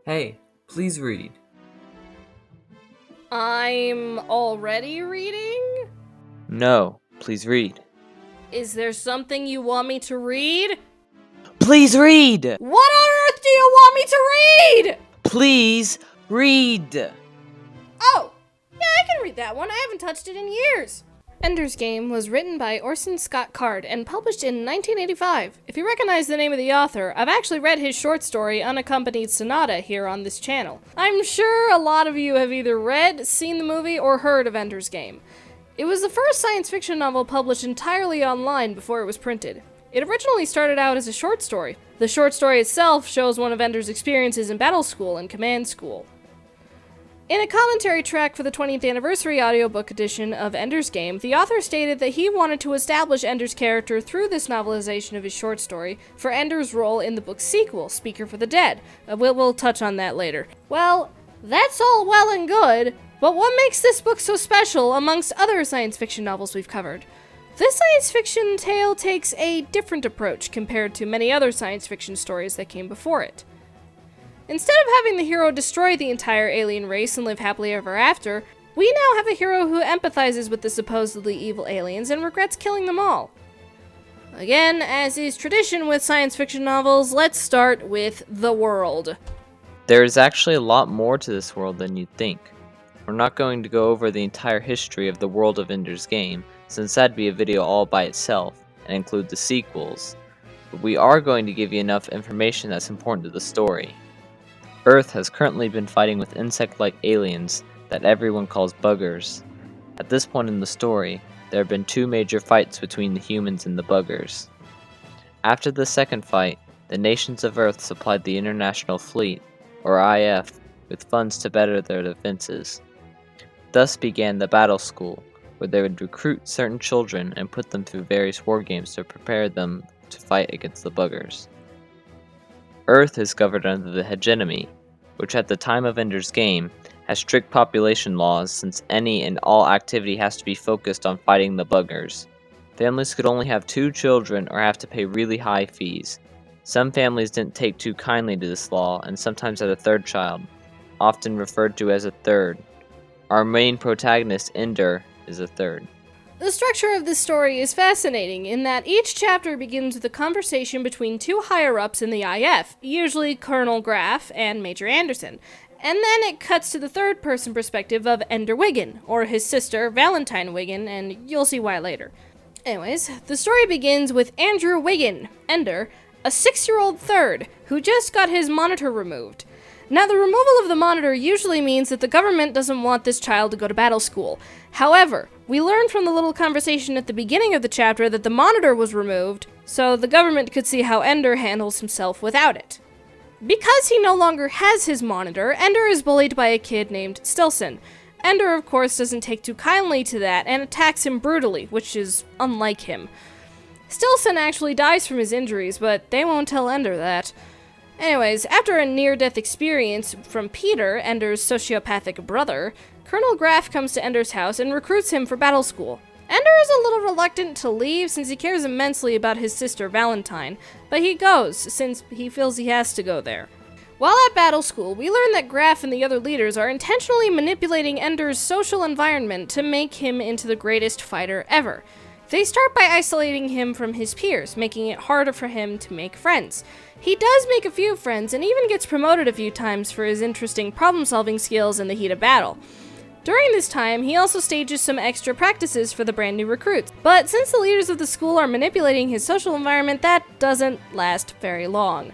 Hey, please read. I'm already reading? No, please read. Is there something you want me to read? Please read! What on earth do you want me to read? Please read! Oh, yeah, I can read that one. I haven't touched it in years. Ender's Game was written by Orson Scott Card and published in 1985. If you recognize the name of the author, I've actually read his short story Unaccompanied Sonata here on this channel. I'm sure a lot of you have either read, seen the movie, or heard of Ender's Game. It was the first science fiction novel published entirely online before it was printed. It originally started out as a short story. The short story itself shows one of Ender's experiences in battle school and command school. In a commentary track for the 20th anniversary audiobook edition of Ender's Game, the author stated that he wanted to establish Ender's character through this novelization of his short story for Ender's role in the book's sequel, Speaker for the Dead. We'll touch on that later. Well, that's all well and good, but what makes this book so special amongst other science fiction novels we've covered? This science fiction tale takes a different approach compared to many other science fiction stories that came before it. Instead of having the hero destroy the entire alien race and live happily ever after, we now have a hero who empathizes with the supposedly evil aliens and regrets killing them all. Again, as is tradition with science fiction novels, let's start with the world. There is actually a lot more to this world than you'd think. We're not going to go over the entire history of the world of Ender's Game, since that'd be a video all by itself, and include the sequels. But we are going to give you enough information that's important to the story. Earth has currently been fighting with insect-like aliens that everyone calls buggers. At this point in the story, there have been two major fights between the humans and the buggers. After the second fight, the nations of Earth supplied the International Fleet, or IF, with funds to better their defenses. Thus began the Battle School, where they would recruit certain children and put them through various war games to prepare them to fight against the buggers. Earth is governed under the hegemony, which at the time of Ender's Game has strict population laws since any and all activity has to be focused on fighting the buggers. Families could only have 2 children or have to pay really high fees. Some families didn't take too kindly to this law and sometimes had a 3rd child, often referred to as a third. Our main protagonist, Ender, is a third. The structure of this story is fascinating in that each chapter begins with a conversation between 2 higher-ups in the IF, usually Colonel Graff and Major Anderson, and then it cuts to the third-person perspective of Ender Wiggin, or his sister, Valentine Wiggin, and you'll see why later. Anyways, the story begins with Andrew Wiggin, Ender, a 6-year-old third, who just got his monitor removed. Now, the removal of the monitor usually means that the government doesn't want this child to go to battle school. However, we learn from the little conversation at the beginning of the chapter that the monitor was removed, so the government could see how Ender handles himself without it. Because he no longer has his monitor, Ender is bullied by a kid named Stilson. Ender, of course, doesn't take too kindly to that and attacks him brutally, which is unlike him. Stilson actually dies from his injuries, but they won't tell Ender that. Anyways, after a near-death experience from Peter, Ender's sociopathic brother, Colonel Graff comes to Ender's house and recruits him for battle school. Ender is a little reluctant to leave since he cares immensely about his sister Valentine, but he goes since he feels he has to go there. While at battle school, we learn that Graff and the other leaders are intentionally manipulating Ender's social environment to make him into the greatest fighter ever. They start by isolating him from his peers, making it harder for him to make friends. He does make a few friends and even gets promoted a few times for his interesting problem-solving skills in the heat of battle. During this time, he also stages some extra practices for the brand new recruits, but since the leaders of the school are manipulating his social environment, that doesn't last very long.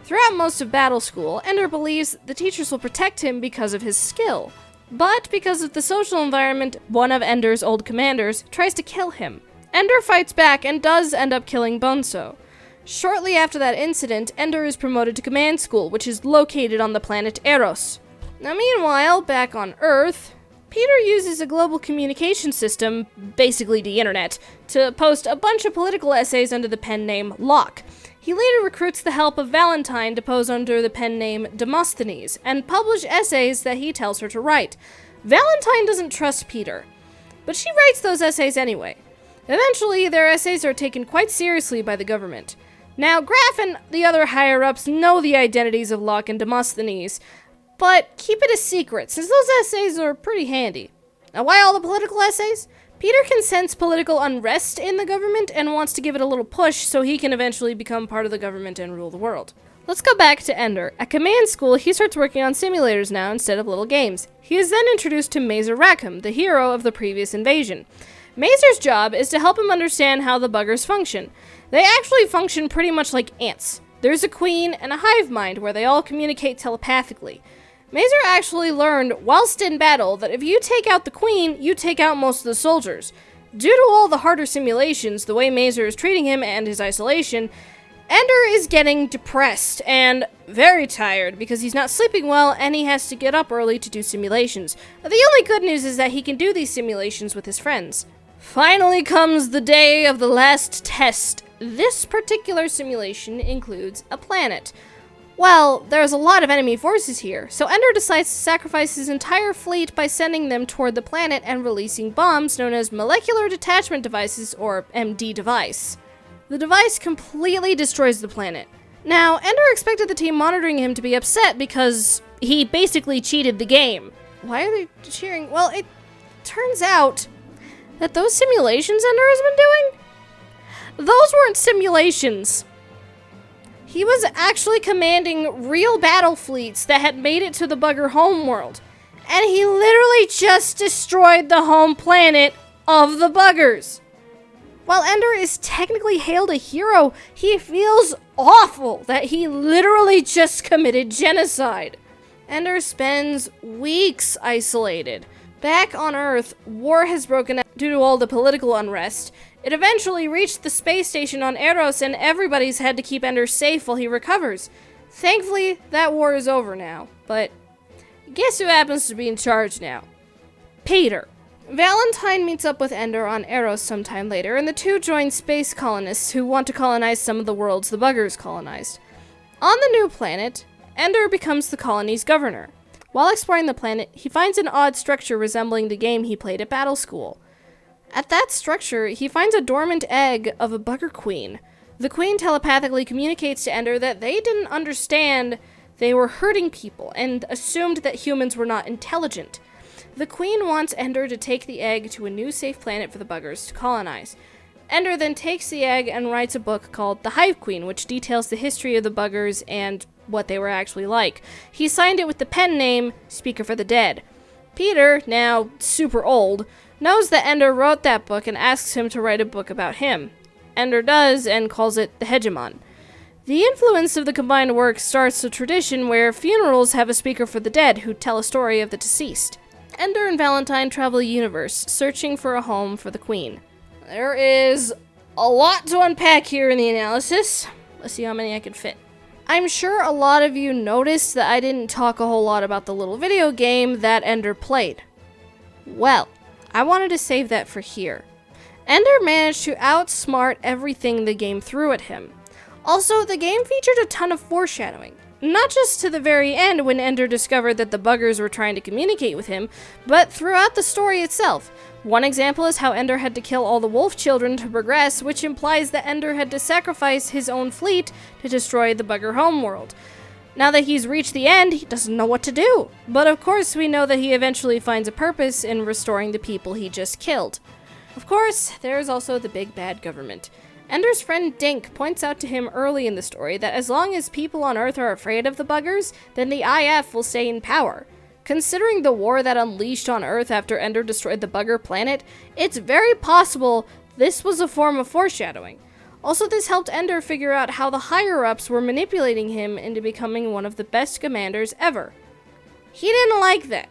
Throughout most of battle school, Ender believes the teachers will protect him because of his skill. But because of the social environment, one of Ender's old commanders tries to kill him. Ender fights back and does end up killing Bonzo. Shortly after that incident, Ender is promoted to command school, which is located on the planet Eros. Now meanwhile, back on Earth, Peter uses a global communication system, basically the internet, to post a bunch of political essays under the pen name Locke. He later recruits the help of Valentine to pose under the pen name Demosthenes, and publish essays that he tells her to write. Valentine doesn't trust Peter, but she writes those essays anyway. Eventually, their essays are taken quite seriously by the government. Now, Graf and the other higher-ups know the identities of Locke and Demosthenes, but keep it a secret, since those essays are pretty handy. Now, why all the political essays? Peter can sense political unrest in the government and wants to give it a little push so he can eventually become part of the government and rule the world. Let's go back to Ender. At command school, he starts working on simulators now instead of little games. He is then introduced to Mazer Rackham, the hero of the previous invasion. Mazer's job is to help him understand how the buggers function. They actually function pretty much like ants. There's a queen and a hive mind where they all communicate telepathically. Mazer actually learned, whilst in battle, that if you take out the queen, you take out most of the soldiers. Due to all the harder simulations, the way Mazer is treating him and his isolation, Ender is getting depressed and very tired because he's not sleeping well and he has to get up early to do simulations. The only good news is that he can do these simulations with his friends. Finally comes the day of the last test. This particular simulation includes a planet. Well, there's a lot of enemy forces here, so Ender decides to sacrifice his entire fleet by sending them toward the planet and releasing bombs known as Molecular Detachment Devices, or MD device. The device completely destroys the planet. Now, Ender expected the team monitoring him to be upset because he basically cheated the game. Why are they cheering? Well, it turns out that those simulations Ender has been doing, those weren't simulations. He was actually commanding real battle fleets that had made it to the bugger homeworld. And he literally just destroyed the home planet of the buggers. While Ender is technically hailed a hero, he feels awful that he literally just committed genocide. Ender spends weeks isolated. Back on Earth, war has broken out due to all the political unrest. It eventually reached the space station on Eros, and everybody's had to keep Ender safe while he recovers. Thankfully, that war is over now, but guess who happens to be in charge now? Peter. Valentine meets up with Ender on Eros sometime later, and the two join space colonists who want to colonize some of the worlds the buggers colonized. On the new planet, Ender becomes the colony's governor. While exploring the planet, he finds an odd structure resembling the game he played at Battle School. At that structure, he finds a dormant egg of a bugger queen. The queen telepathically communicates to Ender that they didn't understand they were hurting people and assumed that humans were not intelligent. The queen wants Ender to take the egg to a new safe planet for the buggers to colonize. Ender then takes the egg and writes a book called The Hive Queen, which details the history of the buggers and what they were actually like. He signed it with the pen name Speaker for the Dead. Peter, now super old, knows that Ender wrote that book and asks him to write a book about him. Ender does and calls it The Hegemon. The influence of the combined work starts a tradition where funerals have a speaker for the dead who tell a story of the deceased. Ender and Valentine travel the universe, searching for a home for the queen. There is a lot to unpack here in the analysis. Let's see how many I can fit. I'm sure a lot of you noticed that I didn't talk a whole lot about the little video game that Ender played. Well, I wanted to save that for here. Ender managed to outsmart everything the game threw at him. Also, the game featured a ton of foreshadowing. Not just to the very end when Ender discovered that the buggers were trying to communicate with him, but throughout the story itself. One example is how Ender had to kill all the wolf children to progress, which implies that Ender had to sacrifice his own fleet to destroy the bugger homeworld. Now that he's reached the end, he doesn't know what to do. But of course, we know that he eventually finds a purpose in restoring the people he just killed. Of course, there is also the big bad government. Ender's friend Dink points out to him early in the story that as long as people on Earth are afraid of the buggers, then the IF will stay in power. Considering the war that unleashed on Earth after Ender destroyed the bugger planet, it's very possible this was a form of foreshadowing. Also, this helped Ender figure out how the higher-ups were manipulating him into becoming one of the best commanders ever. He didn't like that.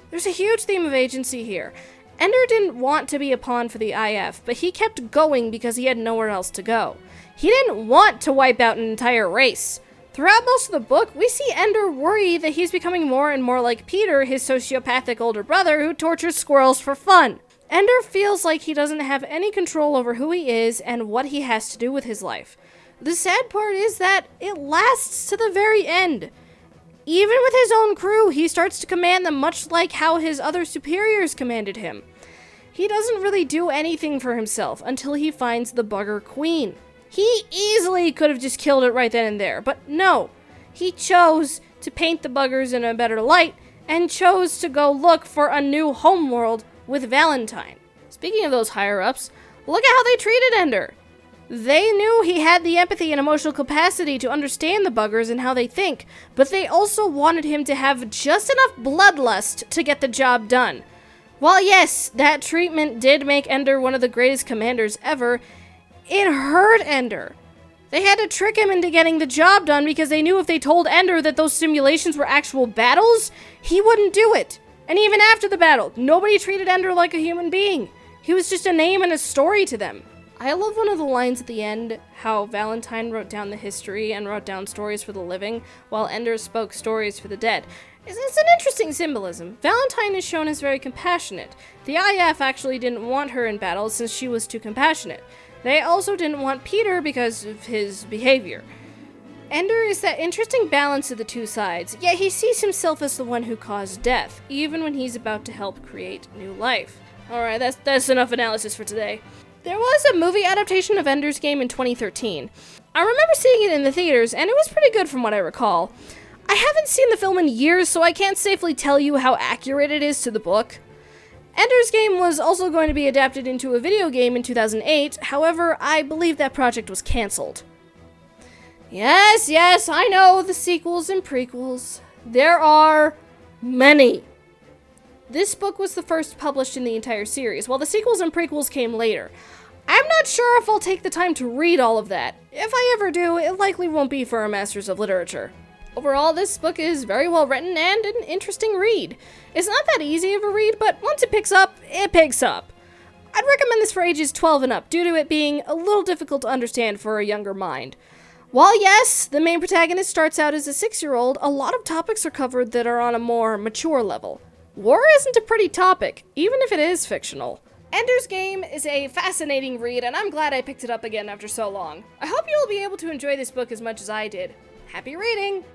There's a huge theme of agency here. Ender didn't want to be a pawn for the IF, but he kept going because he had nowhere else to go. He didn't want to wipe out an entire race. Throughout most of the book, we see Ender worry that he's becoming more and more like Peter, his sociopathic older brother who tortures squirrels for fun. Ender feels like he doesn't have any control over who he is and what he has to do with his life. The sad part is that it lasts to the very end. Even with his own crew, he starts to command them much like how his other superiors commanded him. He doesn't really do anything for himself until he finds the bugger queen. He easily could have just killed it right then and there, but no. He chose to paint the buggers in a better light and chose to go look for a new homeworld with Valentine. Speaking of those higher-ups, look at how they treated Ender. They knew he had the empathy and emotional capacity to understand the buggers and how they think, but they also wanted him to have just enough bloodlust to get the job done. While yes, that treatment did make Ender one of the greatest commanders ever, it hurt Ender. They had to trick him into getting the job done because they knew if they told Ender that those simulations were actual battles, he wouldn't do it. And even after the battle, nobody treated Ender like a human being. He was just a name and a story to them. I love one of the lines at the end, how Valentine wrote down the history and wrote down stories for the living, while Ender spoke stories for the dead. It's an interesting symbolism. Valentine is shown as very compassionate. The IF actually didn't want her in battle since she was too compassionate. They also didn't want Peter because of his behavior. Ender is that interesting balance of the two sides, yet he sees himself as the one who caused death, even when he's about to help create new life. Alright, that's enough analysis for today. There was a movie adaptation of Ender's Game in 2013. I remember seeing it in the theaters, and it was pretty good from what I recall. I haven't seen the film in years, so I can't safely tell you how accurate it is to the book. Ender's Game was also going to be adapted into a video game in 2008, however, I believe that project was cancelled. Yes, I know, the sequels and prequels. There are many. This book was the first published in the entire series, while the sequels and prequels came later. I'm not sure if I'll take the time to read all of that. If I ever do, it likely won't be for a Masters of Literature. Overall, this book is very well written and an interesting read. It's not that easy of a read, but once it picks up, it picks up. I'd recommend this for ages 12 and up, due to it being a little difficult to understand for a younger mind. While yes, the main protagonist starts out as a 6-year-old, a lot of topics are covered that are on a more mature level. War isn't a pretty topic, even if it is fictional. Ender's Game is a fascinating read, and I'm glad I picked it up again after so long. I hope you will be able to enjoy this book as much as I did. Happy reading!